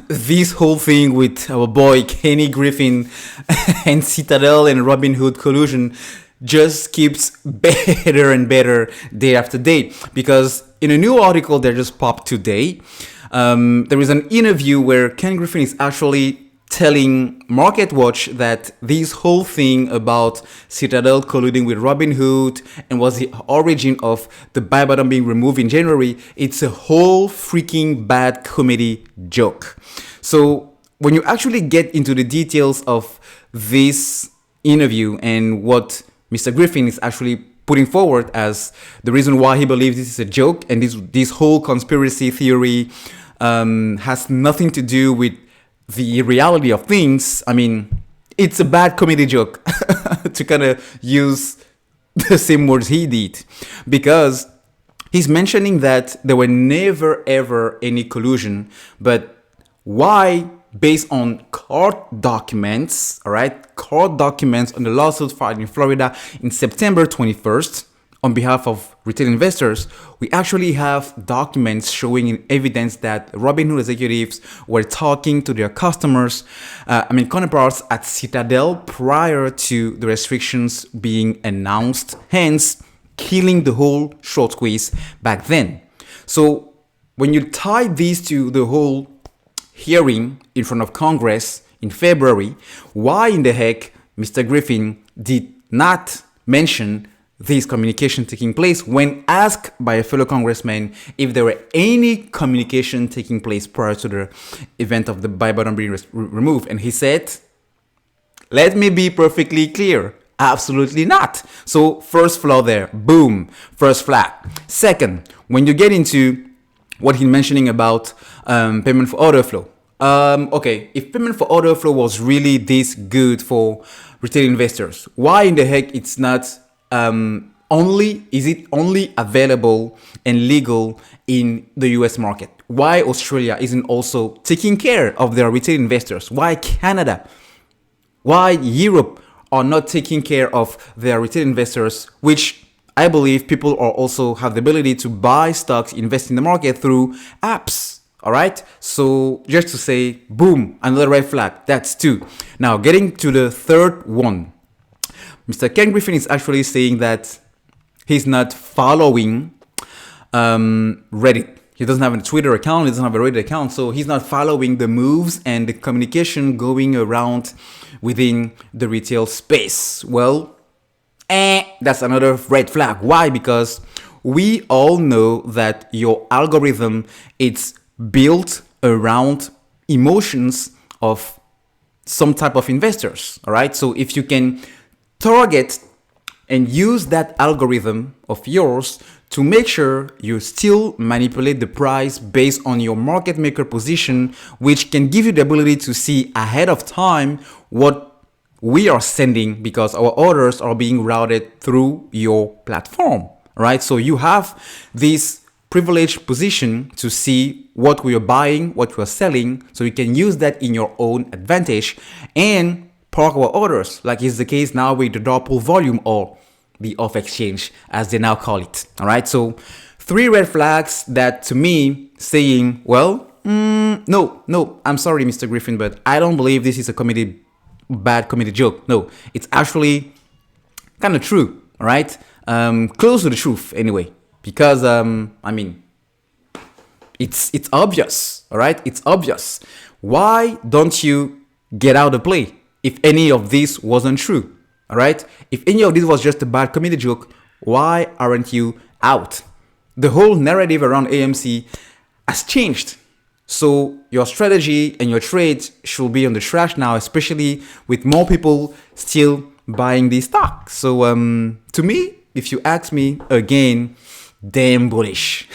this whole thing with our boy Kenny Griffin and Citadel and Robinhood collusion just keeps better and better day after day. Because in a new article that just popped today, there is an interview where Ken Griffin is actually telling MarketWatch that this whole thing about Citadel colluding with Robinhood and was the origin of the buy button being removed in January, it's a whole freaking bad comedy joke. So when you actually get into the details of this interview and what Mr. Griffin is actually putting forward as the reason why he believes this is a joke and this whole conspiracy theory has nothing to do with the reality of things, I mean, it's a bad comedy joke to kind of use the same words he did, because he's mentioning that there were never ever any collusion, but why, based on court documents, all right, court documents on the lawsuit filed in Florida in September 21st on behalf of retail investors, we actually have documents showing in evidence that Robinhood executives were talking to their customers, counterparts at Citadel prior to the restrictions being announced, hence killing the whole short squeeze back then. So when you tie these to the whole hearing in front of Congress in February, why in the heck Mr. Griffin did not mention this communication taking place when asked by a fellow congressman if there were any communication taking place prior to the event of the buy button being removed. And he said, let me be perfectly clear. Absolutely not. So first flaw there, boom, first flag. Second, when you get into what he's mentioning about payment for order flow. Okay, if payment for order flow was really this good for retail investors, why in the heck it's not is it only available and legal in the US market? Why Australia isn't also taking care of their retail investors? Why Canada? Why Europe are not taking care of their retail investors, which I believe people are also have the ability to buy stocks, invest in the market through apps. All right. So just to say, boom, another red flag. That's two. Now getting to the third one. Mr. Ken Griffin is actually saying that he's not following Reddit. He doesn't have a Twitter account. He doesn't have a Reddit account. So he's not following the moves and the communication going around within the retail space. Well, that's another red flag. Why? Because we all know that your algorithm, it's built around emotions of some type of investors. All right. So if you can target and use that algorithm of yours to make sure you still manipulate the price based on your market maker position, which can give you the ability to see ahead of time what we are sending because our orders are being routed through your platform, right? So you have this privileged position to see what we are buying, what we are selling, so you can use that in your own advantage and park our orders, like is the case now with the Doppel volume or the off exchange, as they now call it. All right. So 3 red flags that to me saying, well, no, I'm sorry, Mr. Griffin, but I don't believe this is a bad comedy joke. No, it's actually kind of true. All right. Close to the truth anyway, because, it's obvious. All right. It's obvious. Why don't you get out of play? If any of this wasn't true, all right? If any of this was just a bad comedy joke, why aren't you out? The whole narrative around AMC has changed. So your strategy and your trades should be on the trash now, especially with more people still buying these stocks. So to me, if you ask me again, damn bullish.